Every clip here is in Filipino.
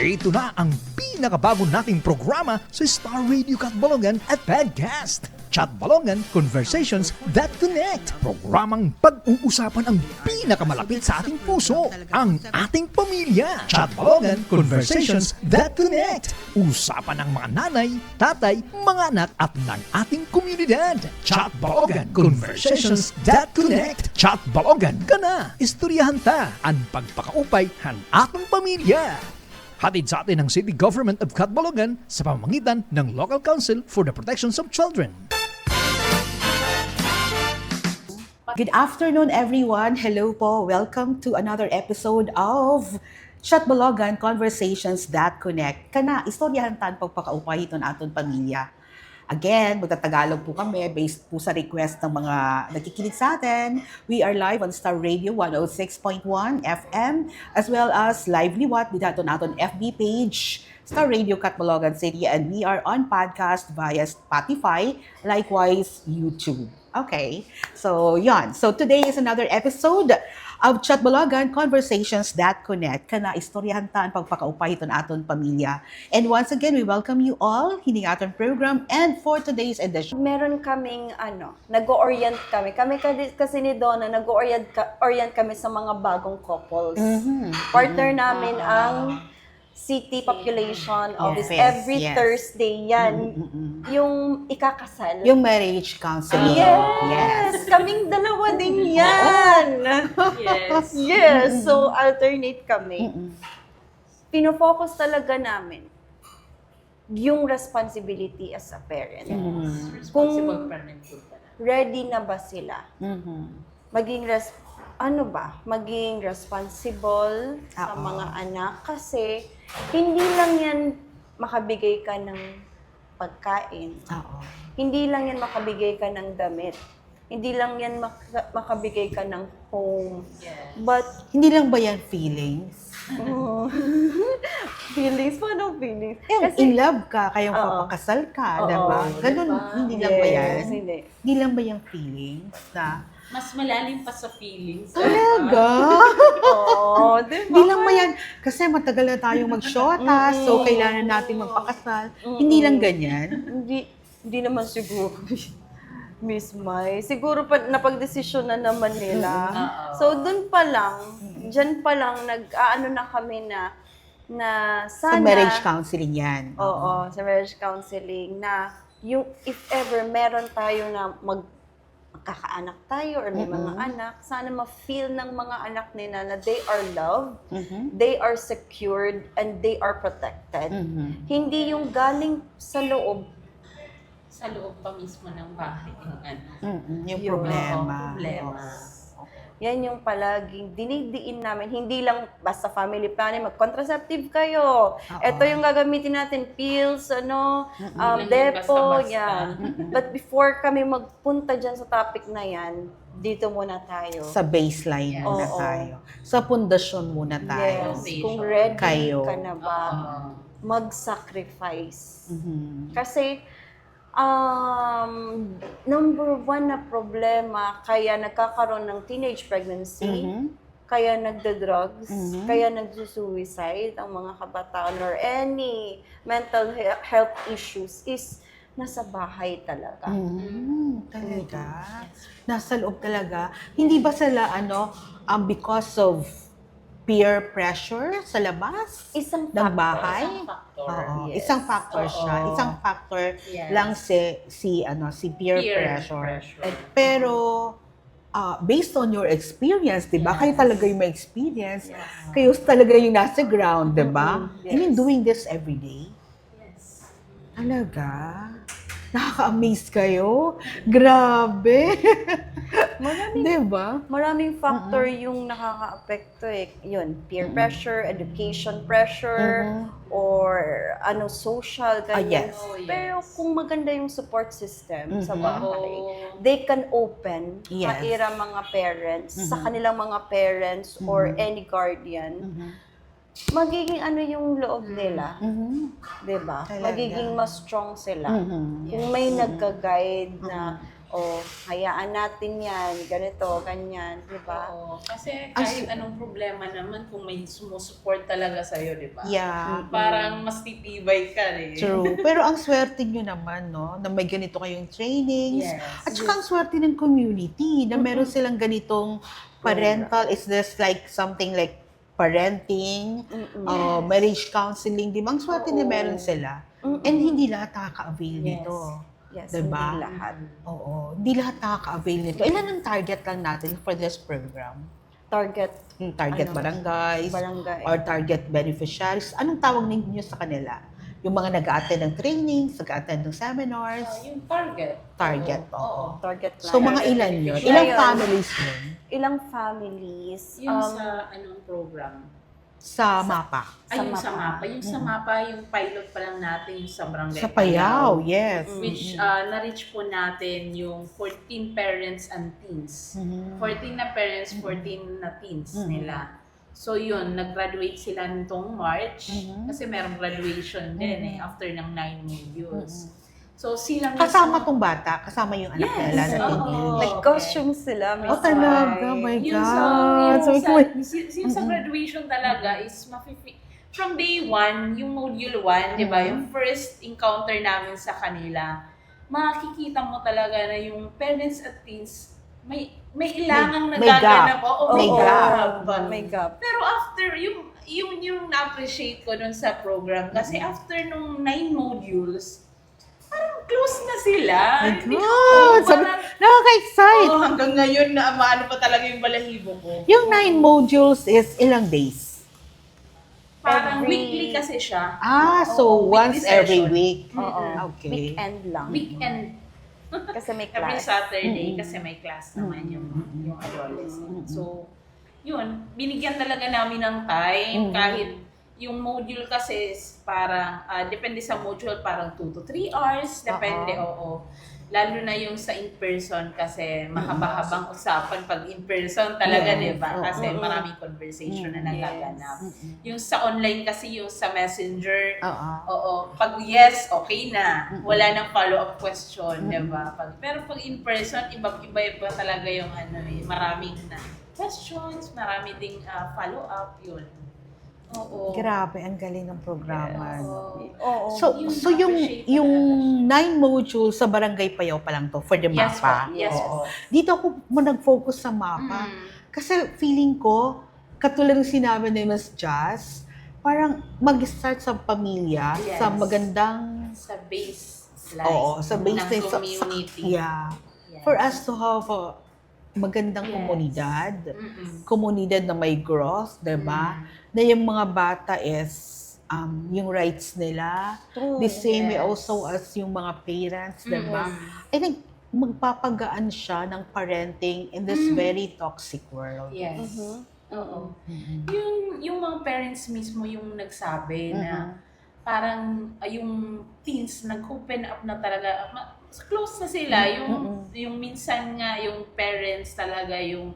Ito na ang pinakabago nating programa sa Star Radio Catbalogan at Podcast. Chat Balongan Conversations That Connect. Programang pag-uusapan ang pinakamalapit sa ating puso, ang ating pamilya. Chat Balongan Conversations That Connect. Usapan ng mga nanay, tatay, mga anak at ng ating komunidad. Chat Balongan Conversations That Connect. Chat Balongan ka na. Istoryahan ta ang pagpakaupay ng atong pamilya. Hatid sa atin ng City Government of Catbalogan sa pamamagitan ng Local Council for the Protection of Children. Good afternoon, everyone. Hello po. Welcome to another episode of Catbalogan Conversations That Connect. Kana, istoryahan tan pagpakaupay ito na aton pamilya. Again, magtatagalog po kami based po sa request ng mga nagkikinig sa atin. We are live on Star Radio 106.1 FM as well as lively what with aton FB page, Star Radio Catbalogan City, and we are on podcast via Spotify, likewise YouTube. Okay, so yon. So today is another episode of Catbalogan Conversations That Connect. Kana istoryahan tan pagpakaupay iton aton pamilya. And once again, we welcome you all hining aton program, and for today's edition. Meron kaming nag-o-orient kami. Kami kasi ni Donna, nag-o-orient kami sa mga bagong couples. Partner namin ang city population office. Every Thursday yan. Yung ikakasal. Yung marriage counseling. Yes! Kaming dalawa din yan! Yes! So, alternate kami. Pinofocus talaga namin yung responsibility as a parent. Kung ready na ba sila? Maging maging responsible sa mga anak kasi hindi lang yan makabigay ka ng pagkain. Hindi lang yan makabigay ka ng damit. Hindi lang yan makabigay ka ng home. But hindi lang ba yan feelings? Feelings? Paano feelings? Kasi in love ka, kayong papakasal ka, diba? Ganun, hindi lang ba yan? Hindi lang ba yung feelings na mas malalim pa sa feelings. talaga? Diba? Hindi lang ba yan? Kasi matagal na tayong mag-shota, so kailangan natin magpakasal. Hindi lang ganyan? Hindi naman siguro, Miss Mai. Siguro napag-desisyon na naman nila. So, dun pa lang, dyan pa lang, nag-aano na kami na sana... Sa marriage counseling yan. Oo, sa marriage counseling na yung if ever meron tayo na magkakaanak tayo or may mga anak, sana ma-feel ng mga anak nila na they are loved, they are secured, and they are protected. Hindi yung galing sa loob Pa mismo ng bahay. Yung problema. Yan yung palaging dinidiin namin. Hindi lang basta family planning, mag-contraceptive kayo. Ito yung gagamitin natin, pills, depo, yan. But before kami magpunta dyan sa topic na yan, dito muna tayo. Sa baseline muna tayo. Sa pundasyon muna tayo. Yes, kung ready Kayo. ka na ba, mag-sacrifice. Kasi, number one na problema, kaya nagkakaroon ng teenage pregnancy, kaya nagda-drugs, kaya nagsusuicide ang mga kabataan or any mental health issues is nasa bahay talaga. Talaga? Nasa loob talaga? Hindi ba sila, because of peer pressure sa labas Isang ng bahay? Yes. Isang factor siya. Isang factor lang si peer pressure. Pero based on your experience, 'di ba? Kayo talaga yung may experience. Kayo talaga yung nasa ground, 'di ba? I mean, doing this every day. Yes. Talaga? Nakaka-amaze kayo? Grabe! Diba? Maraming factor yung nakaka-apekto eh. Yun, peer pressure, education pressure, or social, ganyan. Pero kung maganda yung support system sa bahay, they can open kaira mga parents, sa kanilang mga parents or any guardian, magiging yung loob nila. Diba? Magiging mas strong sila. Kung may nagka-guide na O, hayaan natin yan, ganito, ganyan, di ba? Oo. Kasi kahit anong problema naman, kung may sumusupport talaga sa'yo, di ba? Yeah. Parang mas titibay ka rin. True. Pero ang swerte nyo naman, no, na may ganito kayong trainings. Yes. At saka ang swerte ng community na meron silang ganitong parental, is this like something like parenting, marriage counseling, di ba? Ang swerte na meron sila. And hindi lahat nakaka-avail Yes. nito. Yes, Diba? hindi lahat. Oo. Hindi lahat nakaka-avail nito. Ilan ang target lang natin for this program? Target Yung target Ano? barangays, barangay. or target beneficiaries. Anong tawag ninyo sa kanila? Yung mga nag-a-attend ng trainings, nag-a-attend ng seminars, Yung target. target. Oo. Oo. Target So, client. mga ilan yun? Ngayon, Ilang families yun? Ilang families? Yung sa anong program? Sa MAPA. Ay, Sa yung sa MAPA. MAPA. Yung sa MAPA, yung pilot pa lang natin, yung sa Barangay Sa Payao, yes. Which na-reach po natin yung 14 parents and teens. 14 na parents, 14 na teens nila. So yun, nag-graduate sila nitong March. Kasi merong graduation din after ng 9 modules. So silang Kasama tong bata, kasama yung anak Yes. nila na Oo. teenage. Nag-costume sila, Miss Oh, talaga? Mai. My Yung sa, God. So, yung sa graduation talaga is from day 1, yung module 1, di ba, yung first encounter namin sa kanila, makikita mo talaga na yung parents at teens, may ilangang may nagaganap. gap. Oo, May gap. May gap. Pero after, yung na-appreciate ko dun sa program, kasi after nung 9 modules, parang close na sila. My Hindi ko- God! Sabi, parang- nakaka-excite! hanggang ngayon na maano pa talaga yung balahibo ko. Yung 9 modules is ilang days? Parang Every- weekly kasi siya. So Oo, once weekly every session. week. Oo. Okay. Weekend lang. Weekend. Kasi may Every class. Saturday kasi may class naman yung adolescent. So, yun, binigyan talaga namin ng time kahit yung module kasi is parang, depende sa module, parang 2 to 3 hours, depende, oo. Lalo na yung sa in-person kasi mahaba-habang usapan pag in-person talaga, Yes. di ba? Oo. Kasi maraming conversation na nagaganap. Yung sa online kasi, yung sa messenger, Oo. oo, pag yes, okay na. Wala nang follow-up question, di ba? Pero pag in-person, iba-iba talaga yung maraming na questions, marami ding follow-up, yun. Oo. Grabe, ang galing ng programa. no? Oo. So, Yung so yung appreciate yung talaga 9 modules sa Barangay Payao pa lang to for the Yes MAPA. po, yes Oo. po. Dito ako nag-focus sa MAPA. Kasi feeling ko, katulad ng sinabi ni Ms. Jazz, parang mag-start sa pamilya, Yes. sa magandang, Sa base sa basis ng community. yeah. Yes. For us to have a magandang Yes. komunidad, Mm-mm. komunidad na may growth, 'di ba? Na yung mga bata is yung rights nila, True. the same way Yes. also as yung mga parents, 'di ba? Mm. I think magpapagaan siya ng parenting in this very toxic world. Yes. Oo. Yung mga parents mismo yung nagsabi na parang yung teens nag-open up na talaga. Close na sila. Yung minsan nga yung parents talaga yung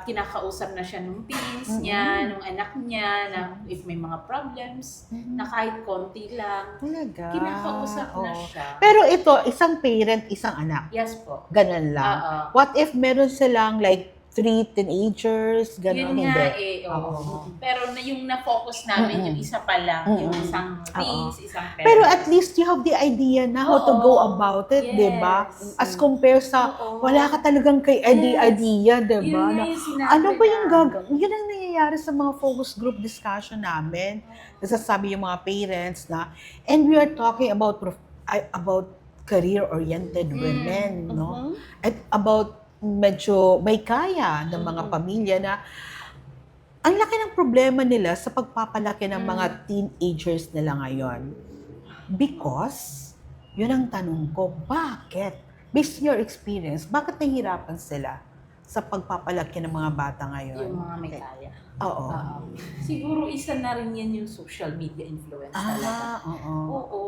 kinakausap na siya nung teens niya, nung anak niya, na if may mga problems, na kahit konti lang, Talaga. kinakausap na Oo. siya. Pero ito, isang parent, isang anak. Yes po. Ganun lang. Oo. What if meron silang like 3 teenagers, ganun, Yun hindi? nga oo. Pero yung na-focus namin, yung isa pa lang, yung isang teens, isang parent. Pero at least you have the idea na how to go about it, Yes. di ba? As compared sa wala ka talagang kay idea, di ba? Yun nga Na, yung sinabi ano ba yung namin. gagawin? Yun ang nangyayari sa mga focus group discussion namin. Nasasabi yung mga parents na, and we are talking about career-oriented women, no? At about medyo may kaya ng mga pamilya na ang laki ng problema nila sa pagpapalaki ng mga teenagers nila ngayon. Because, yun ang tanong ko, bakit? Based on your experience, bakit nahihirapan sila sa pagpapalaki ng mga bata ngayon? Yung mga may kaya. Oo. Siguro isa na rin yan yung social media influence talaga. Oo. Oo.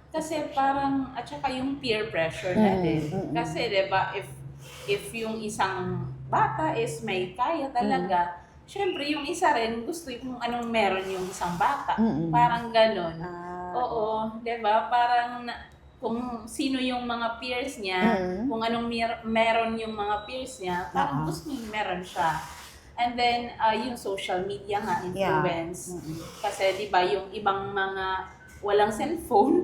Kasi parang, at saka yung peer pressure na din. Kasi diba, if yung isang bata is may kaya talaga, syempre yung isa rin gusto kung anong meron yung isang bata. Parang ganon. Oo, 'di ba? Parang kung sino yung mga peers niya, kung anong meron yung mga peers niya, parang gusto niya meron siya. And then, yung social media nga, influence. Kasi di ba yung ibang mga walang cellphone,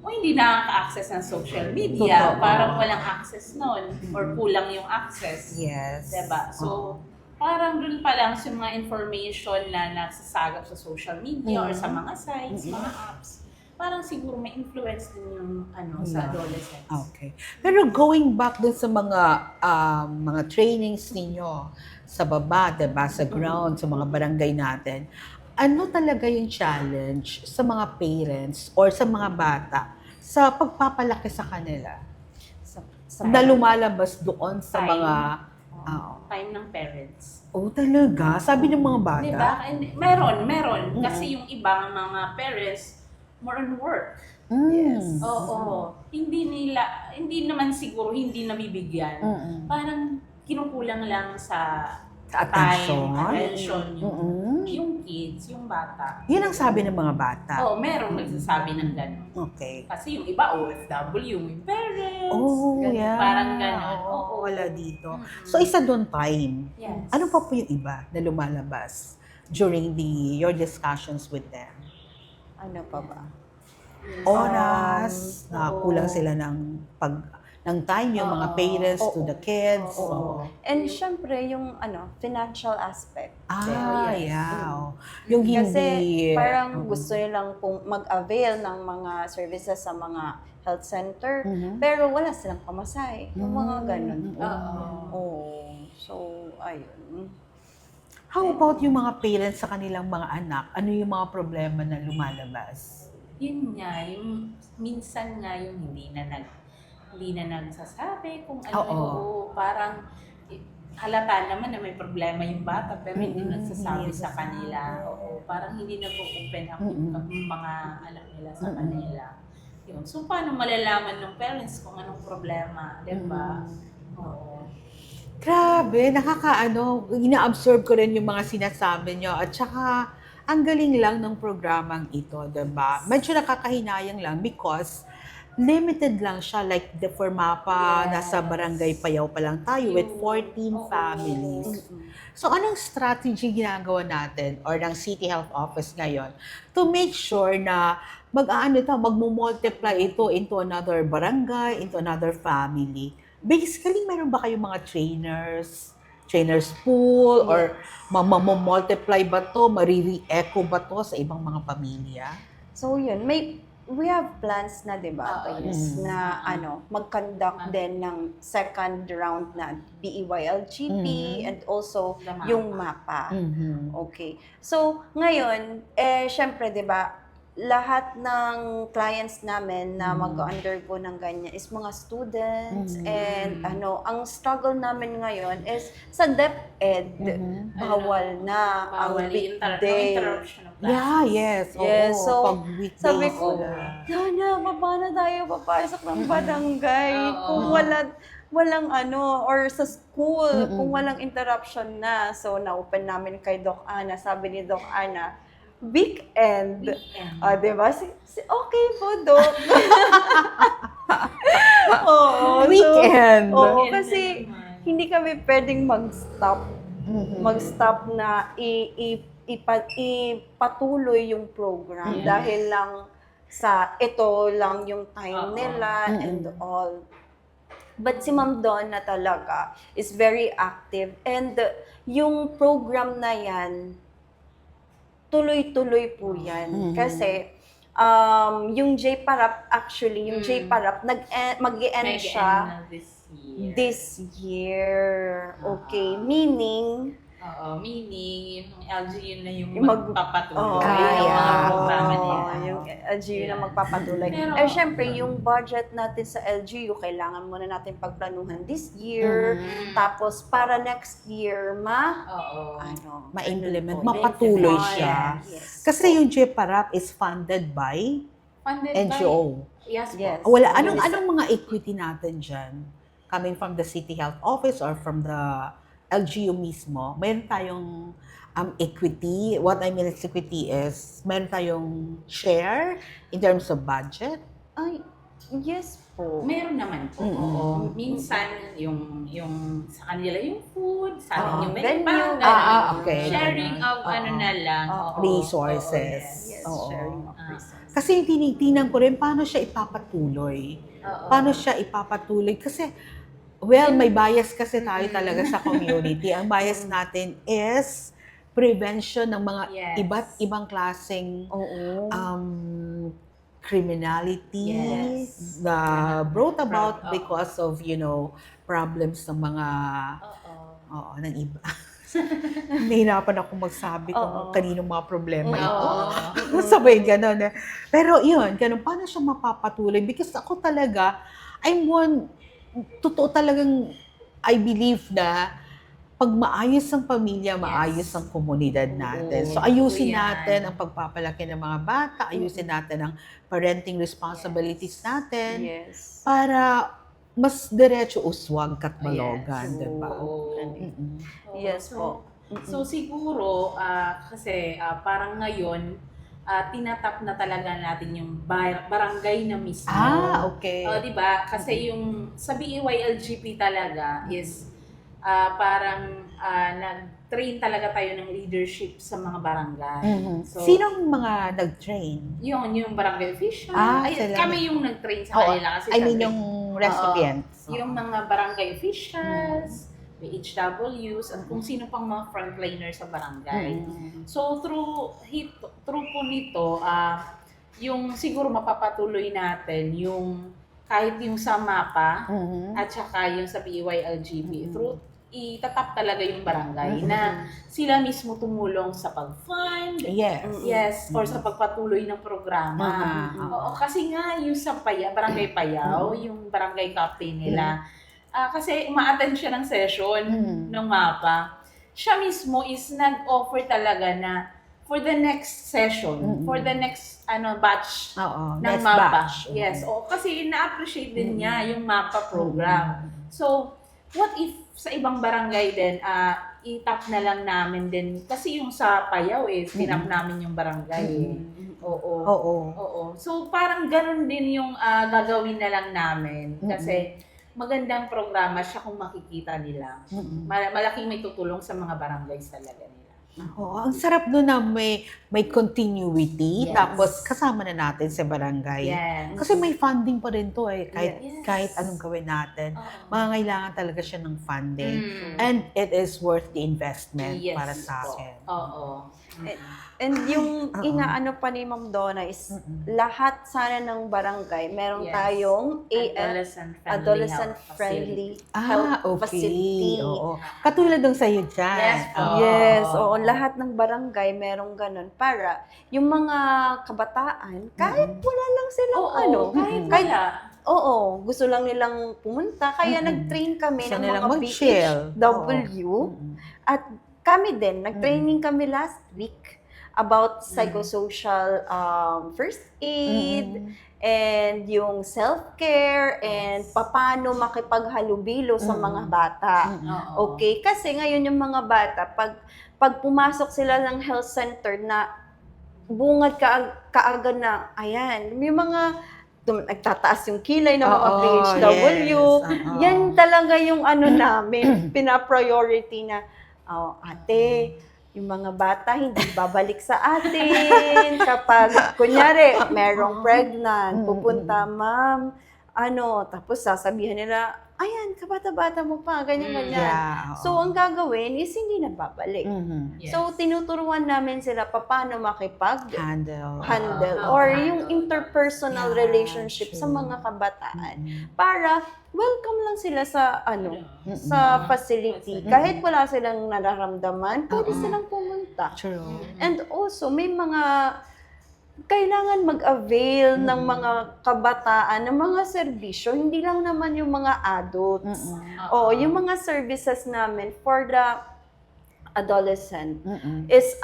o hindi nakaka-access ng social media, parang walang access nun, or kulang yung access. Yes. Diba? So, parang dun pa lang sa mga information na nasasagap sa social media or sa mga sites, mga apps, parang siguro may influence din yung sa adolescents. Okay. Pero going back dun sa mga trainings ninyo sa baba, diba, sa ground, sa mga barangay natin, ano talaga yung challenge sa mga parents or sa mga bata sa pagpapalaki sa kanila? Na lumalabas doon sa Time. mga... Time ng parents. Oh, talaga? Sabi ng mga bata? Diba? And meron. Kasi yung ibang mga parents, more on work. Yes. Oo. Hindi naman siguro hindi nabibigyan. Parang kinukulang lang sa Attention. attention yung kids, yung bata. Yun ang sabi ng mga bata. Oo, merong nagsasabi ng gano'n. Okay. Kasi yung iba, OFW, yung parents. Oh, ganun, yeah. Parang gano'n. Oo, wala dito. So, isa doon time. Yes. Ano pa po yung iba na lumalabas during your discussions with them? Ano pa ba? Oras, na kulang sila ng time, yung mga parents to the kids. Oo. And syempre, yung financial aspect. Yeah. Yung hindi... Kasi parang gusto nilang mag-avail ng mga services sa mga health center, pero wala silang pamasahe. Yung mga ganun. Oo. So, ayun. How about yung mga parents sa kanilang mga anak? Ano yung mga problema na lumalabas? Yun nga, yung minsan nga yung hindi na nagsasabi kung ano, parang halata naman na may problema yung bata pero hindi nagsasabi sa kanila. Oo, parang hindi nag-open up yung mga anak nila sa kanila. Yun. So, paano malalaman ng parents kung anong problema, di ba? Oo. Grabe, ina-absorb ko rin yung mga sinasabi nyo. At saka, ang galing lang ng programang ito, diba? Medyo nakakahinayang lang because limited lang siya. Like, for MAPA, nasa Barangay Payaw pa lang tayo with 14 families. So, anong strategy ginagawa natin or ng City Health Office ngayon to make sure na magmumultiply ito into another barangay, into another family? Basically, meron ba kayong mga trainers pool, or mamumultiply ba to, mariri-echo ba to sa ibang mga pamilya? So yun, we have plans na, di ba, na mag-conduct din ng second round na BEYLGP and also yung MAPA. Okay. So ngayon, syempre, di ba, lahat ng clients namin na mag-undergo ng ganyan is mga students and ang struggle namin ngayon is sa DepEd, bawal na ang weekday. Interruption of classes. Yeah, yes. Yes, Oo, so pag weekdays sabi ko, wala. Yana, paano tayo papasok ng barangay kung walang or sa school, kung walang interruption na. So, na-open namin kay Doc Ana. Sabi ni Doc Ana, weekend. Diba? Okay po, Doc. Oo. Weekend. Oo, kasi hindi kami pwedeng mag-stop. Mag-stop na ipatuloy yung program dahil lang sa ito lang yung time nila and all. But si Ma'am Donna talaga is very active and yung program na yan, tuloy-tuloy po yan. Kasi yung J-Parap, actually, yung J-Parap, mag-e-end siya this year. Okay, meaning, meaning, yung LGU na yung yung magpapatuloy. Yung mga programa nila. yung LGU na magpapatuloy. Pero, Syempre, yung budget natin sa LGU, kailangan muna natin pagplanuhan this year. Tapos, para next year, ma-implement, mapatuloy siya. Yes. Kasi yung JPARAP is funded by NGO. Yes. Wala, anong mga equity natin dyan? Coming from the City Health Office or from the LGU mismo, mayroon tayong equity. What I mean is equity is, meron tayong share in terms of budget. Ay, Yes po. Meron naman po. Oo. Minsan, yung sa kanila yung food, sa atin yung menu, venue. parang Okay. sharing of ano na lang. Resources. Yes, Oo. sharing of resources. Kasi tinitingnan ko rin paano siya ipapatuloy. Paano siya ipapatuloy? Kasi, well, may bias kasi tayo talaga sa community. Ang bias natin is prevention ng mga Yes. iba't ibang klaseng Oo. criminality Yes. na brought about Oo. because of, problems ng mga, ng iba. Nahihirapan ako magsabi kung kaninong mga problema ito. Sabay gano'n. Pero yun, ganun, paano siya mapapatuloy? Because ako talaga, totoo talagang, I believe na pag maayos ang pamilya, maayos ang komunidad natin. So ayusin Yan. natin ang pagpapalaki ng mga bata, ayusin natin ang parenting responsibilities natin Yes. para mas diretso uswag katbalogan, Yes. di ba? Oo. Yes So, po. so siguro, kasi parang ngayon, tinatap na talaga natin yung barangay na mismo. Okay. Di ba? Kasi yung sa BEYLGP talaga is parang nag-train talaga tayo ng leadership sa mga barangay. So, Sinong mga nag-train? yung barangay official. Sila. Kami yung nag-train sa kanila. Kasi I mean syempre, yung recipients. yung mga barangay officials, HWs, at kung sino pang mga frontliner sa barangay. So through po nito, yung siguro mapapatuloy natin yung kahit yung sa MAPA at saka yung sa BEYLGP, through itatap talaga yung barangay na sila mismo tumulong sa pag-fund, Yes. or sa pagpatuloy ng programa. Oo, kasi nga yung sa Barangay Payaw, yung barangay captain nila, kasi uma-attend siya ng session ng MAPA. Siya mismo is nag-offer talaga na for the next session, for the next batch ng next MAPA. batch. Yes, kasi na-appreciate din niya yung MAPA program. So, what if sa ibang barangay din, itap na lang namin din, kasi yung sa Payaw tinap namin yung barangay. Oo. So, parang ganun din yung gagawin na lang namin. Kasi magandang programa siya kung makikita nila. Malaking may tutulong sa mga barangays talaga nila. Ang sarap doon na may continuity, tapos kasama na natin sa barangay. Yes. Kasi may funding pa rin to Yes. kahit anong gawin natin. Mangangailangan talaga siya ng funding. Mm. And it is worth the investment Yes para sa po. akin. Oo. And yung inaano pa ni Ma'am Donna is lahat sana ng barangay, meron Yes. tayong Adolescent-friendly health facility. Oo. Katulad ng sa'yo dyan. Yes po. Yes, oo, lahat ng barangay merong ganun para yung mga kabataan, kahit wala lang silang kahit wala. Oo, gusto lang nilang pumunta, kaya nag-train kami Gusto ng nilang mga mag-chill. BHW. At kami din, nag-training kami last week about psychosocial first aid, and yung self-care, and paano makipaghalubilo sa mga bata. Oo. Okay? Kasi ngayon yung mga bata, pag pumasok sila ng health center na bungad kaagad na, ayan, may mga nagtataas yung kilay ng mga PHW. Yan talaga yung namin, pina-priority na, ate, yung mga bata hindi babalik sa atin kapag, kunyari, merong pregnant, pupunta, ma'am, tapos sasabihan nila, ayan, kabata-bata mo pa, ganyan-ganyan. Yeah, So, ang gagawin is hindi na babalik. Yes. So, tinuturuan namin sila paano Handle. or yung interpersonal relationship sa mga kabataan para welcome lang sila sa sa facility. Kahit wala silang nararamdaman, pwede silang pumunta. True. And also, may mga kailangan mag-avail ng mga kabataan ng mga serbisyo, hindi lang naman yung mga adults. Yung mga services namin for the adolescent is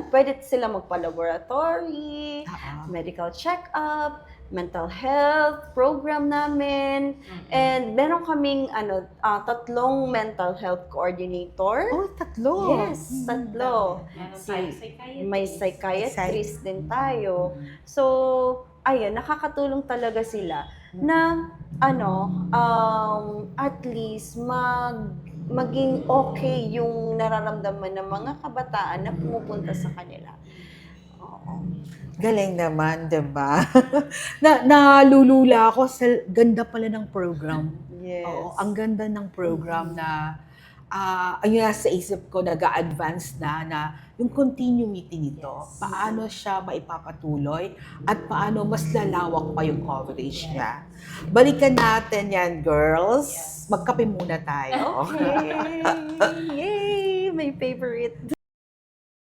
pwede sila magpa-laboratory, medical check-up, mental health program namin, and meron kaming 3 mental health coordinator. Tatlo. Yes, 3. Meron tayong psychiatrist. May psychiatrist din tayo. So, ayun, nakakatulong talaga sila. na at least maging okay yung nararamdaman ng mga kabataan na pumupunta sa kanila. Oo. Galing naman, diba? Nalulula ako sa ganda pala ng program. Yes. Oo, ang ganda ng program na ang nasa isip ko, nag-a-advance na yung continuity nito. Yes. Paano siya maipapatuloy at paano mas lalawak pa yung coverage niya. Balikan natin yan, girls. Magkape muna tayo. Okay. Yay! My favorite.